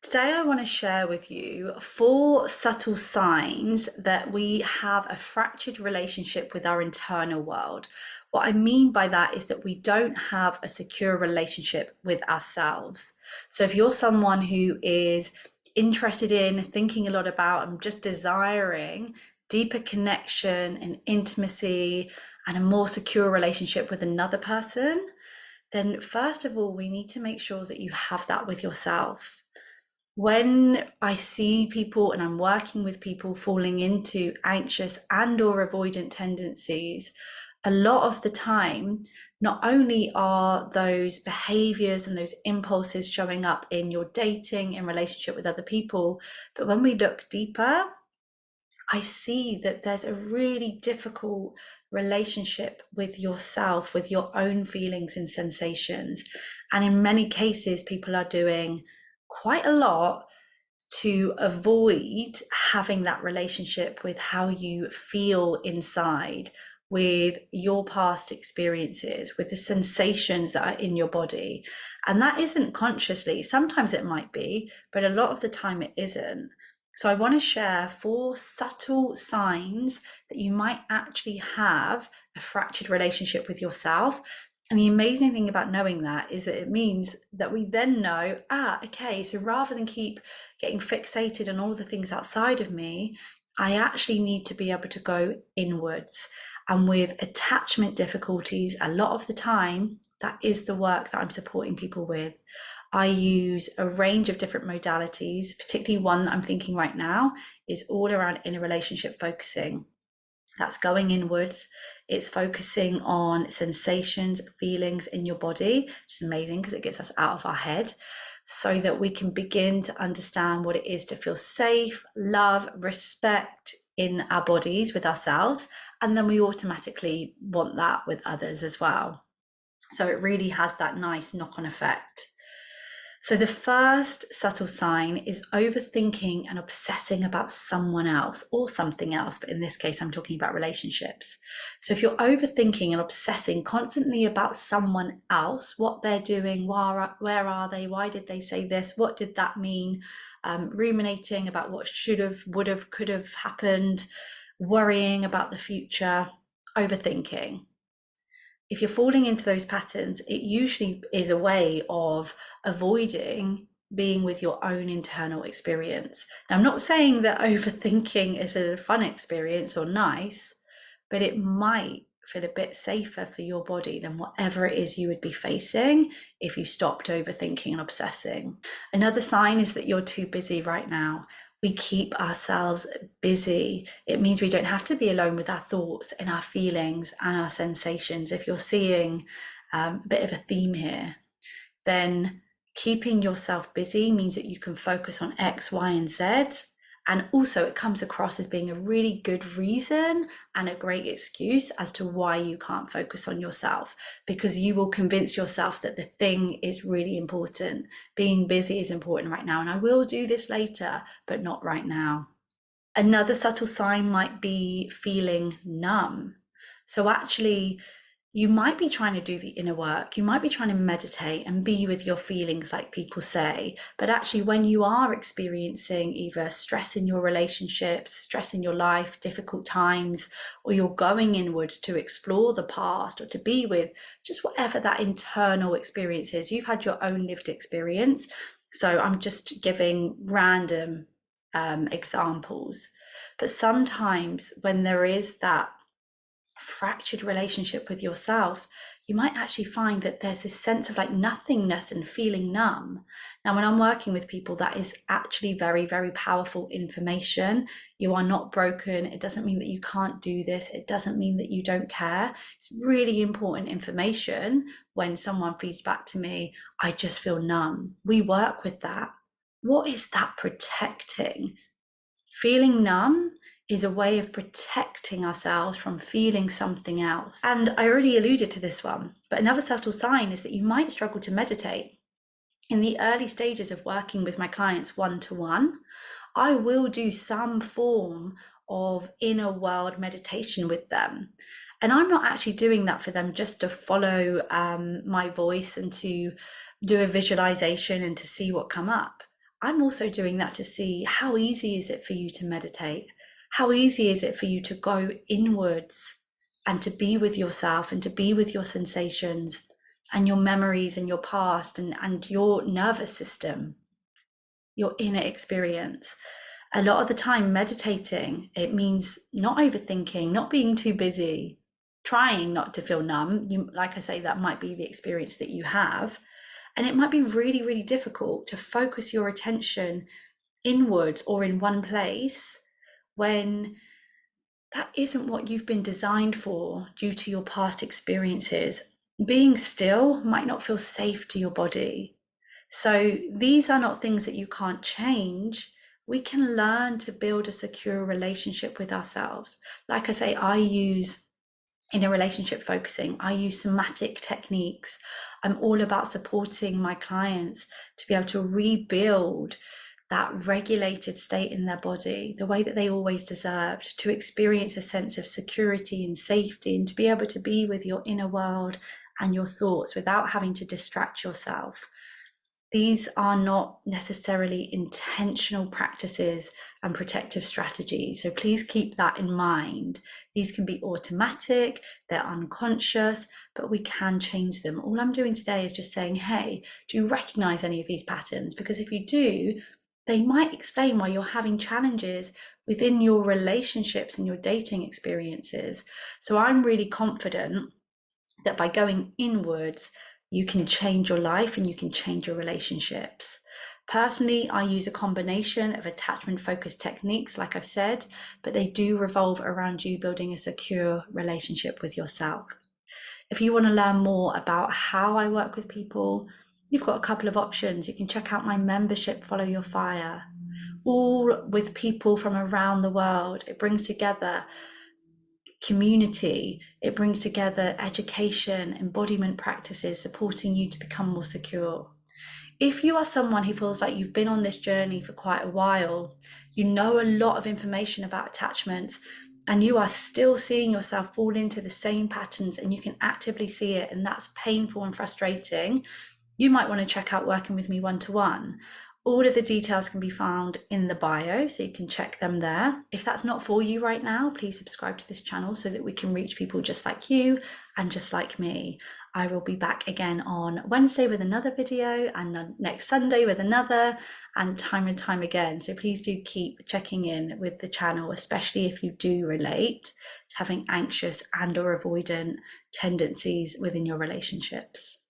Today, I want to share with you 4 subtle signs that we have a fractured relationship with our internal world. What I mean by that is that we don't have a secure relationship with ourselves. So, if you're someone who is interested in thinking a lot about and just desiring deeper connection and intimacy and a more secure relationship with another person, then first of all, we need to make sure that you have that with yourself. When I see people and I'm working with people falling into anxious and or avoidant tendencies, a lot of the time, not only are those behaviors and those impulses showing up in your dating in relationship with other people, but when we look deeper, I see that there's a really difficult relationship with yourself, with your own feelings and sensations. And in many cases, people are doing quite a lot to avoid having that relationship with how you feel inside, with your past experiences, with the sensations that are in your body. And that isn't consciously. Sometimes it might be, but a lot of the time it isn't. So I want to share 4 subtle signs that you might actually have a fractured relationship with yourself. And the amazing thing about knowing that is that it means that we then know, okay, so rather than keep getting fixated on all the things outside of me, I actually need to be able to go inwards. And with attachment difficulties, a lot of the time, that is the work that I'm supporting people with. I use a range of different modalities, particularly one that I'm thinking right now is all around inner relationship focusing. That's going inwards. It's focusing on sensations, feelings in your body, which is amazing because it gets us out of our head so that we can begin to understand what it is to feel safe, love, respect in our bodies with ourselves. And then we automatically want that with others as well. So it really has that nice knock-on effect. So the first subtle sign is overthinking and obsessing about someone else or something else, but in this case, I'm talking about relationships. So if you're overthinking and obsessing constantly about someone else, what they're doing, where are they, why did they say this, what did that mean, ruminating about what should have, would have, could have happened, worrying about the future, overthinking. If you're falling into those patterns, it usually is a way of avoiding being with your own internal experience. Now, I'm not saying that overthinking is a fun experience or nice, but it might feel a bit safer for your body than whatever it is you would be facing if you stopped overthinking and obsessing. Another sign is that you're too busy right now. We keep ourselves busy. It means we don't have to be alone with our thoughts and our feelings and our sensations. If you're seeing a bit of a theme here, then keeping yourself busy means that you can focus on X, Y, and Z. And also it comes across as being a really good reason and a great excuse as to why you can't focus on yourself, because you will convince yourself that the thing is really important. Being busy is important right now, and I will do this later, but not right now. Another subtle sign might be feeling numb. So actually, you might be trying to do the inner work, you might be trying to meditate and be with your feelings, like people say. But actually, when you are experiencing either stress in your relationships, stress in your life, difficult times, or you're going inwards to explore the past or to be with just whatever that internal experience is, you've had your own lived experience. So I'm just giving random examples. But sometimes when there is that fractured relationship with yourself, you might actually find that there's this sense of like nothingness and feeling numb. Now, when I'm working with people, that is actually very, very powerful information. You are not broken. It doesn't mean that you can't do this. It doesn't mean that you don't care. It's really important information when someone feeds back to me, I just feel numb. We work with that. What is that protecting? Feeling numb is a way of protecting ourselves from feeling something else. And I already alluded to this one, but another subtle sign is that you might struggle to meditate. In the early stages of working with my clients one-to-one, I will do some form of inner world meditation with them. And I'm not actually doing that for them just to follow my voice and to do a visualization and to see what come up. I'm also doing that to see how easy is it for you to meditate? How easy is it for you to go inwards and to be with yourself and to be with your sensations and your memories and your past and your nervous system, your inner experience? A lot of the time, meditating, it means not overthinking, not being too busy, trying not to feel numb. You, like I say, that might be the experience that you have. And it might be really, really difficult to focus your attention inwards or in one place when that isn't what you've been designed for due to your past experiences. Being still might not feel safe to your body. So these are not things that you can't change. We can learn to build a secure relationship with ourselves. Like I say, in a relationship focusing, I use somatic techniques. I'm all about supporting my clients to be able to rebuild that regulated state in their body, the way that they always deserved, to experience a sense of security and safety, and to be able to be with your inner world and your thoughts without having to distract yourself. These are not necessarily intentional practices and protective strategies. So please keep that in mind. These can be automatic, they're unconscious, but we can change them. All I'm doing today is just saying, hey, do you recognize any of these patterns? Because if you do, they might explain why you're having challenges within your relationships and your dating experiences. So I'm really confident that by going inwards, you can change your life and you can change your relationships. Personally, I use a combination of attachment focused techniques, like I've said, but they do revolve around you building a secure relationship with yourself. If you want to learn more about how I work with people, you've got a couple of options. You can check out my membership, Follow Your Fire, all with people from around the world. It brings together community, it brings together education, embodiment practices, supporting you to become more secure. If you are someone who feels like you've been on this journey for quite a while, you know a lot of information about attachments, and you are still seeing yourself fall into the same patterns and you can actively see it, and that's painful and frustrating, you might want to check out working with me one-to-one. All of the details can be found in the bio, so you can check them there. If that's not for you right now, please subscribe to this channel so that we can reach people just like you and just like me. I will be back again on Wednesday with another video, and next Sunday with another, and time again. So please do keep checking in with the channel, especially if you do relate to having anxious and or avoidant tendencies within your relationships.